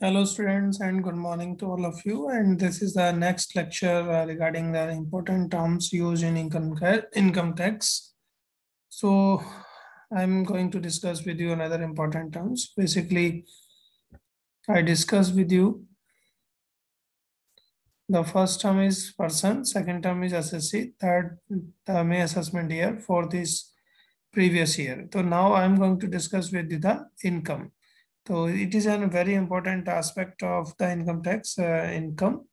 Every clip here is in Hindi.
Hello students and good morning to all of you, and this is the next lecture regarding the important terms used in income tax. So I'm going to discuss with you another important terms. Basically, I discussed with you the first term is person, second term is assessee, third term is assessment year, fourth is previous year. So now I'm going to discuss with you the income. So it is a very important aspect of the income tax, income.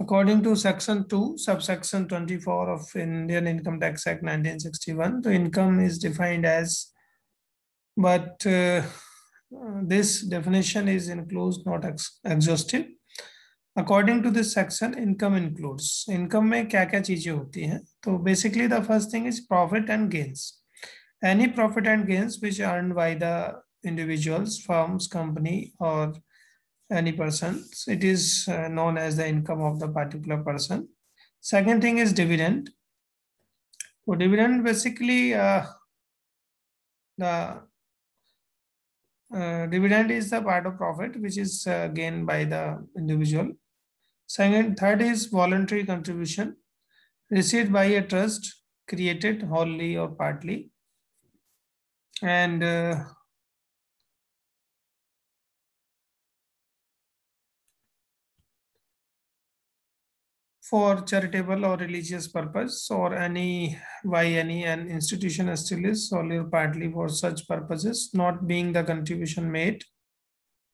According to Section 2, subsection 24 of Indian Income Tax Act 1961, the income is defined as, but this definition is includes, not exhaustive. According to this section, income includes. Income में क्या-क्या चीजें होती हैं? तो basically the first thing is profit and gains. Any profit and gains which are earned by the individuals, firms, company, or any person, it is known as the income of the particular person. Second thing is dividend. So dividend basically the dividend is the part of profit which is gained by the individual. Third is voluntary contribution received by a trust created wholly or partly, and for charitable or religious purpose, or any an institution established solely or partly for such purposes, not being the contribution made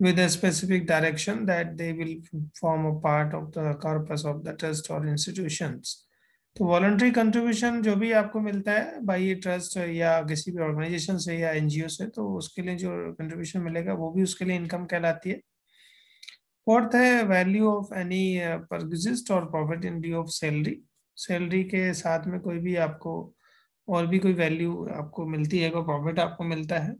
with a specific direction that they will form a part of the corpus of the trust or institutions. तो वॉलंटरी कंट्रीब्यूशन जो भी आपको मिलता है बाई ट्रस्ट या किसी भी ऑर्गेनाइजेशन से या एनजीओ से, तो उसके लिए जो कंट्रीब्यूशन मिलेगा वो भी उसके लिए इनकम कहलाती है. फोर्थ है वैल्यू ऑफ एनी परचेज्ड और profit in due of salary. Salary के साथ में कोई भी आपको और भी कोई वैल्यू आपको मिलती है, कोई प्रॉफिट आपको मिलता है.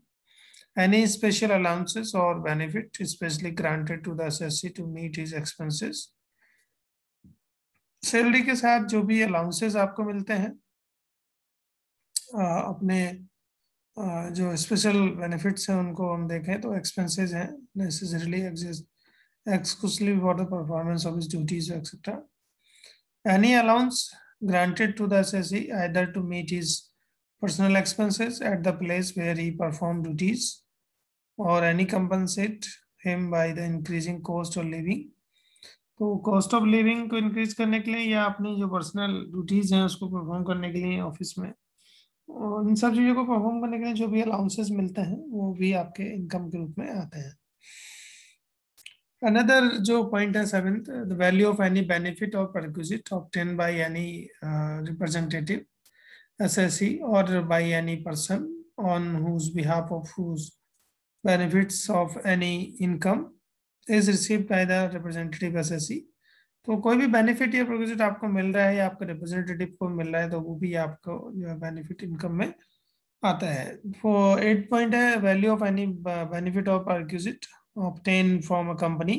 Any special allowances or benefit especially granted to the assessee to meet his expenses. Salary के साथ जो भी अलाउंसेस आपको मिलते हैं, अपने जो स्पेशल बेनिफिट्स हैं उनको हम देखें तो एक्सपेंसेस हैं necessarily exclusively for the performance of his duties, etc. Any allowance granted to the assessee either to meet his personal expenses at the place where he performed duties, or any compensate him by the increasing cost of living. तो कॉस्ट ऑफ लिविंग को इंक्रीज करने के लिए या अपनी जो पर्सनल ड्यूटीज हैं उसको परफॉर्म करने के लिए ऑफिस में, और इन सब चीज़ों को परफॉर्म करने के लिए जो भी अलाउंसेस मिलते हैं वो भी आपके इनकम के रूप में आते हैं. अनदर जो पॉइंट है seventh, the value of any benefit और perquisite obtain by any representative SSC और by any person on whose behalf of whose benefits of any income is received by the representative assessee. तो कोई भी बेनिफिट या प्रोविजन आपको मिल रहा है या आपके रिप्रेजेंटेटिव को मिल रहा है तो वो भी आपको जो है बेनिफिट इनकम में आता है. फॉर 8 पॉइंट है वैल्यू ऑफ एनी बेनिफिट और perquisite obtained from a company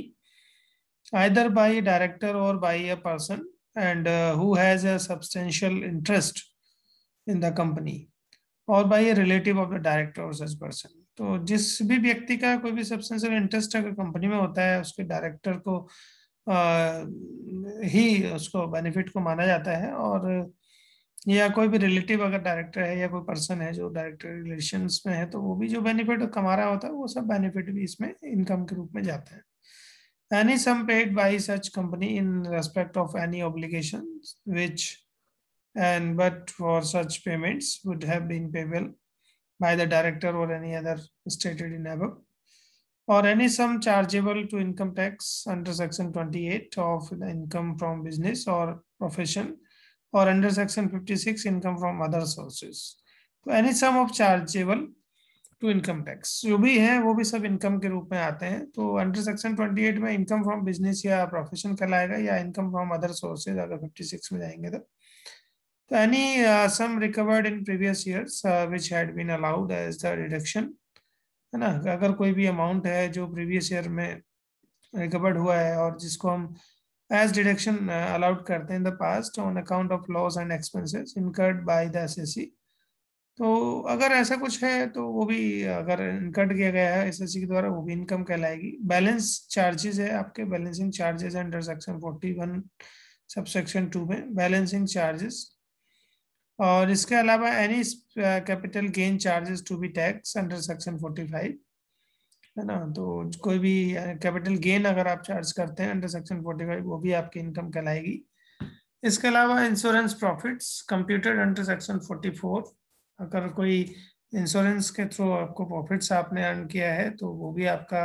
either by a director or by a person and who has a substantial interest in the company or by a relative of the director or such person. तो जिस भी व्यक्ति का कोई भी सब्सटेंशियल इंटरेस्ट अगर कंपनी में होता है उसके डायरेक्टर को ही उसको बेनिफिट को माना जाता है, और या कोई भी रिलेटिव अगर डायरेक्टर है या कोई पर्सन है जो डायरेक्टर रिलेशंस में है तो वो भी जो बेनिफिट कमा रहा होता है वो सब बेनिफिट भी इसमें इनकम के रूप में जाता है. Any sum paid by such company in respect of any obligation which and but for such payments would have been payable by the director or any other stated in above, or any sum chargeable to income tax under section 28 of the income from business or profession, or under section 56 income from other sources. तो any sum of chargeable to income tax जो भी है वो भी सब इनकम के रूप में आते हैं. तो अंडर सेक्शन 28 में इनकम फ्रॉम बिजनेस या प्रोफेशन कहलाएगा, या इनकम फ्रॉम अदर सोर्सेज अगर 56 में जाएंगे तो any sum recovered in previous years which had been allowed as the deduction, है ना. अगर कोई भी अमाउंट है जो प्रीवियस ईयर में रिकवर्ड हुआ है और जिसको हम एज डिडक्शन अलाउड करते हैं in the past on account of loss and expenses incurred by the SSC, तो अगर ऐसा कुछ है तो वो भी अगर कट किया गया है एसएससी के द्वारा वो भी इनकम कहलाएगी। बैलेंस चार्जेस है आपके, balancing charges under section 41 subsection 2 में बैलेंसिंग चार्जेस। और इसके अलावा any capital gain charges to be tax under section 45, है ना। तो कोई भी कैपिटल गेन अगर आप चार्ज करते हैं अंडर सेक्शन 45 वो भी आपकी इनकम कहलाएगी। इसके अलावा insurance profits computed under section 44, अगर कोई इंश्योरेंस के थ्रू आपको प्रॉफिट्स आपने अर्न किया है तो वो भी आपका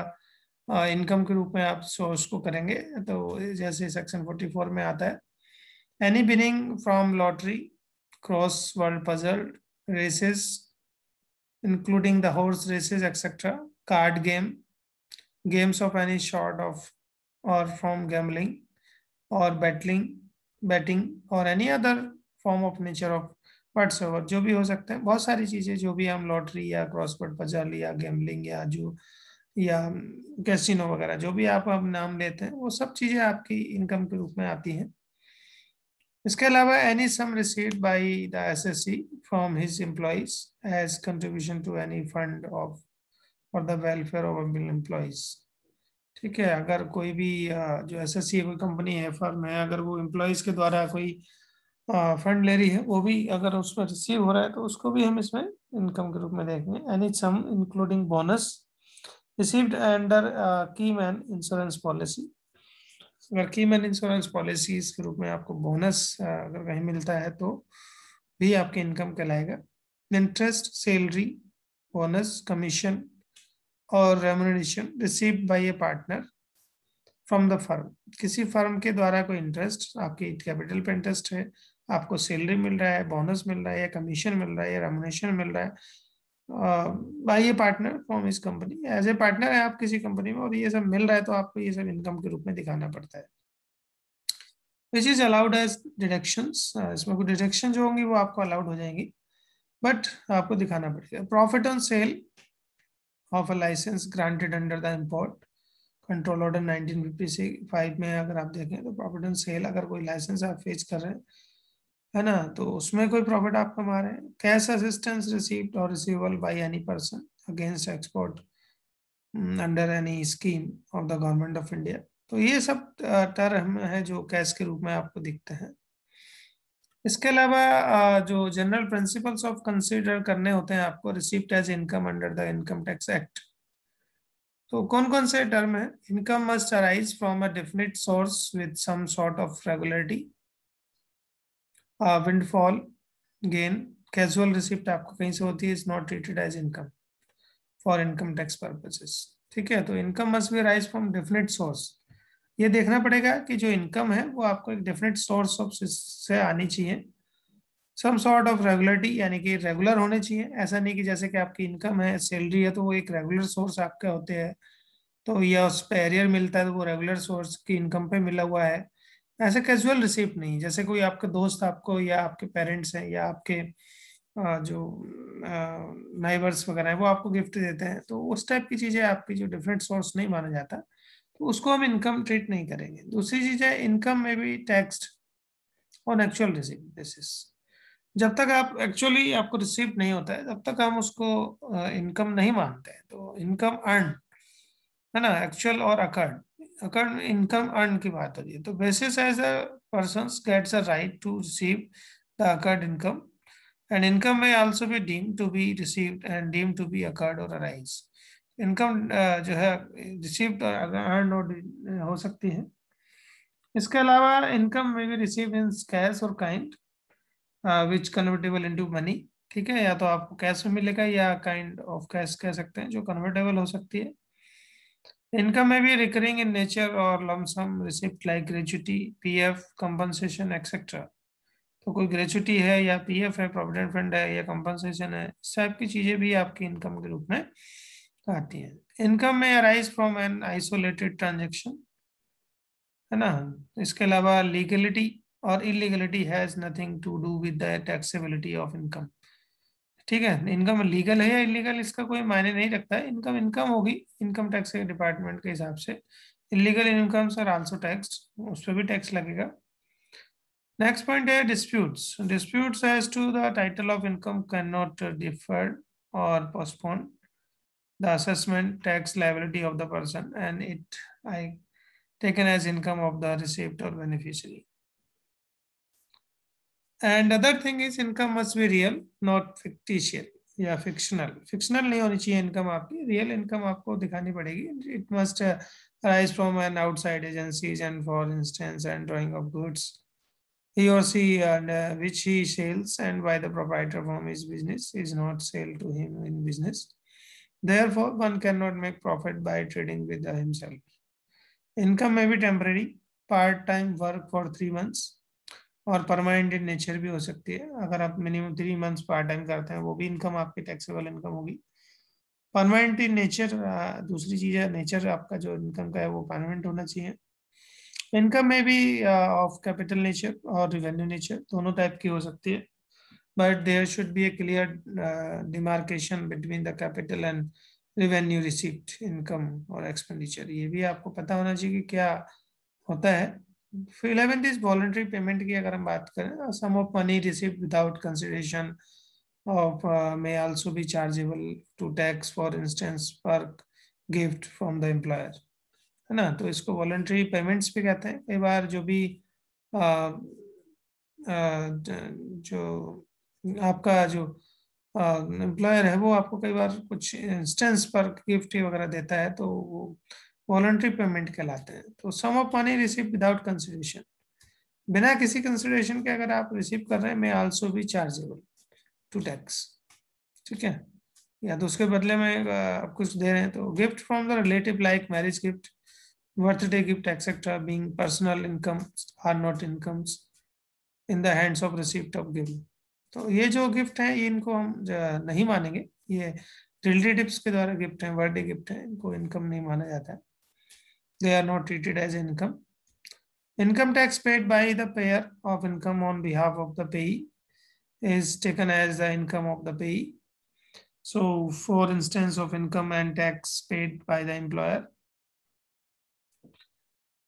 इनकम के रूप में आप सोर्स को करेंगे। तो जैसे सेक्शन 44 में आता है, any winning from lottery, crossword puzzle, races including the horse races etcetera, card game, games of any sort of or from gambling or betting or any other form of nature of whatsoever, जो भी हो सकते हैं बहुत सारी चीजें, जो भी हम लॉटरी या क्रॉसवर्ड पजल या गैम्बलिंग या जो या कैसीनो वगैरह जो भी आप अब नाम लेते हैं वो सब चीजें आपकी इनकम के रूप में आती हैं। इसके अलावा any sum received by the assessee from his employees as contribution to any fund of for the welfare of employees. ठीक है, अगर कोई भी जो एसएससी कोई कंपनी है, फर्म है, अगर वो एम्प्लॉयज के द्वारा कोई फंड ले रही है वो भी अगर उस पर रिसीव हो रहा है तो उसको भी हम इसमें इनकम के रूप में देखेंगे। एनी सम इंक्लूडिंग बोनस रिसीव्ड अंडर की मैन इंश्योरेंस पॉलिसी, अगर की मैन इंश्योरेंस पॉलिसीज के रूप में आपको बोनस अगर कहीं मिलता है तो भी आपके इनकम कहलाएगा। इंटरेस्ट, सैलरी, बोनस, कमीशन और remuneration received by A partner from the firm, किसी फर्म के द्वारा कोई इंटरेस्ट, आपकी कैपिटल पे इंटरेस्ट है, आपको सैलरी मिल रहा है, बोनस मिल रहा है या कमीशन मिल रहा है या रेम्युनरेशन मिल रहा है बाय ए पार्टनर फ्रॉम इस कंपनी, एज ए पार्टनर है आप किसी कंपनी में और ये सब मिल रहा है तो आपको ये सब इनकम के रूप में दिखाना पड़ता है। Which is allowed as deductions, इसमें कोई डिडक्शन जो होंगी वो आपको अलाउड हो जाएंगी बट आपको दिखाना पड़ेगा। Profit on sale of a licence granted under the import control order 1955 में अगर आप देखें तो प्रॉफिट ऑन सेल, अगर कोई लाइसेंस आप फेच कर रहे हैं, है ना, तो उसमें कोई प्रॉफिट आप कमा रहे हैं। कैश असिस्टेंस रिसीव्ड और receivable bye any person against export under any scheme of the government of India, तो ये सब टर्म है जो कैश के रूप में आपको दिखते हैं। इसके अलावा जो जनरल प्रिंसिपल्स ऑफ कंसीडर करने होते हैं आपको received as income under the income tax act, तो कौन कौन से टर्म है। Income must arise from a definite source with some sort of regularity, windfall gain, casual receipt आपको कहीं से होती है, is not treated as income for income tax purposes. ठीक है, तो income must be arise from definite source, ये देखना पड़ेगा कि जो इनकम है वो आपको एक डेफिनेट सोर्स ऑफ से आनी चाहिए। सम सॉर्ट ऑफ रेगुलरिटी यानी कि रेगुलर होने चाहिए, ऐसा नहीं कि जैसे कि आपकी इनकम है, सैलरी है तो वो एक रेगुलर सोर्स आपके होते हैं तो या उस पर एरियर मिलता है तो वो रेगुलर सोर्स की इनकम पे मिला हुआ है। ऐसे कैजुअल रिसिप्ट नहीं, जैसे कोई आपके दोस्त आपको या आपके पेरेंट्स हैं या आपके जो नाइबर्स वगैरह हैं वो आपको गिफ्ट देते हैं, तो उस टाइप की चीज़ें आपकी जो डिफरेंट सोर्स नहीं माना जाता तो उसको हम इनकम ट्रीट नहीं करेंगे। दूसरी चीज़ है इनकम में भी taxed on actual receipt basis, जब तक आप एक्चुअली आपको रिसीव नहीं होता है तब तक हम उसको इनकम नहीं मानते हैं। तो इनकम अर्न, है ना, एक्चुअल और अकर्ड, अकर्ड इनकम अर्न की बात हो रही है। तो basis as a person gets a right to receive the accrued income and income may also be deemed to be received and deemed to be accrued और अराइज। इनकम जो है रिसीव्ड और अर्न और हो सकती है। इसके अलावा इनकम में भी रिसीव इन कैश और kind which convertible into money, ठीक है, या तो आपको कैश में मिलेगा या काइंड ऑफ कैश कह सकते हैं जो कन्वर्टेबल हो सकती है। इनकम में भी रिकरिंग इन नेचर और lump sum receipt like gratuity, PF, compensation etcetera, तो कोई ग्रेचुटी है या पीएफ है, प्रोविडेंट फंड है या कंपनसेशन है, इस टाइप की चीजें भी आपकी इनकम के रूप में आती हैं। इनकम में arise from an isolated transaction, है ना। इसके अलावा लीगलिटी और illegality has nothing to do with the taxability of income. ठीक है, इनकम लीगल है या इलीगल इसका कोई मायने नहीं रखता है, इनकम इनकम होगी इनकम टैक्स के डिपार्टमेंट के हिसाब से। Illegal incomes are also taxed, उस पर भी टैक्स लगेगा। Next point है disputes. Disputes as to the title of income cannot defer or postpone the assessment tax liability of the person and it I taken as income of the recipient or beneficiary. And other thing is income must be real, not fictitious या fictional नहीं होनी चाहिए income आपकी, real income आपको दिखानी पड़ेगी. It must arise from an outside agencies and for instance and drawing of goods he or she and which he sells and by the proprietor from his business is not sale to him in business. Therefore, one cannot make profit by trading with himself. Income may be temporary, part-time work for 3 months और परमानेंट इन नेचर भी हो सकती है. अगर आप मिनिमम 3 मंथ्स पार्ट टाइम करते हैं वो भी इनकम आपकी टैक्सेबल इनकम होगी. परमानेंट इन नेचर दूसरी चीज है, नेचर आपका जो इनकम का है वो परमानेंट होना चाहिए. इनकम में भी ऑफ कैपिटल नेचर और रिवेन्यू नेचर दोनों टाइप की हो सकती है. But there should be a clear demarcation between the capital and revenue receipt income और एक्सपेंडिचर. ये भी आपको पता होना चाहिए कि क्या होता है. 11th इज वॉलंटरी पेमेंट की अगर हम बात करें, sum of money received without consideration of may also be chargeable to tax for instance per gift from the employer, है ना. तो इसको वॉलंटरी पेमेंट्स भी कहते हैं. कई बार जो भी जो आपका जो एम्प्लॉयर है वो आपको कई बार कुछ इंस्टेंस पर गिफ्ट वगैरह देता है तो वो वॉलंटरी पेमेंट कहलाते हैं. तो sum of money receive without consideration, बिना किसी कंसिडरेशन के अगर आप रिसीव कर रहे हैं, may also be chargeable to tax. ठीक है, या तो उसके बदले में आप कुछ दे रहे हैं. तो gift from the relative like marriage gift, birthday gift etcetera being personal income are not incomes in the hands of receipt of gift. तो ये जो गिफ्ट है इनको हम नहीं मानेंगे. ये रिलेटिव्स के द्वारा गिफ्ट है, बर्थडे गिफ्ट है, इनको इनकम नहीं माना जाता है. They are not treated as income. Income tax paid by the payer of income on behalf of the payee is taken as the income of the payee. So, for instance of income and tax paid by the employer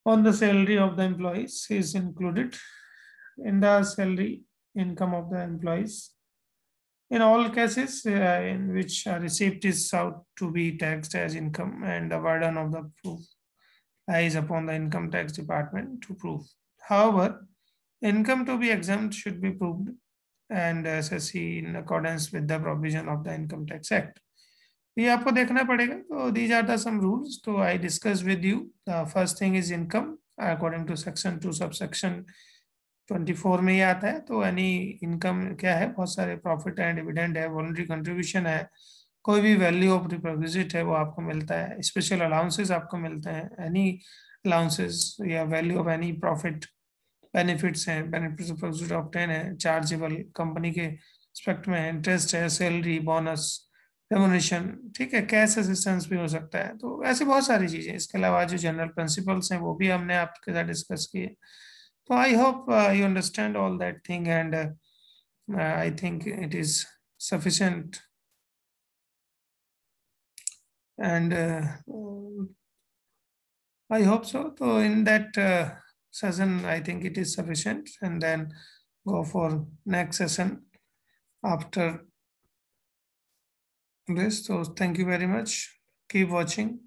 on the salary of the employees is included in the salary income of the employees. In all cases in which a receipt is sought to be taxed as income and the burden of the proof lies upon the income tax department to prove. However, income to be exempt should be proved and SSC in accordance with the provision of the Income Tax Act. ये आपको देखना पड़ेगा. तो these are the some rules. तो I discuss with you. The first thing is income according to section 2 subsection 24 में ये आता है. तो एनी इनकम क्या है, बहुत सारे प्रॉफिट है, डिविडेंड है, वॉलंटरी कंट्रीब्यूशन है, कोई भी वैल्यू ऑफ रिप्रोविजिट है वो आपको मिलता है, स्पेशल अलाउंसेस आपको मिलते हैं, एनी अलाउंसेस या value of any profit, benefits हैं, बेनिफिट्स ऑब्टेन है, चार्जेबल कंपनी के रिस्पेक्ट में, इंटरेस्ट है, सैलरी, बोनस, रेमुनेशन. ठीक है, कैश असिस्टेंस भी हो सकता है. तो ऐसी बहुत सारी चीजें. इसके अलावा जो जनरल प्रिंसिपल्स हैं वो भी हमने आपके साथ डिस्कस किए. So I hope you understand all that thing and I think it is sufficient and I hope so. So in that session I think it is sufficient and then go for next session after this. So thank you very much. Keep watching.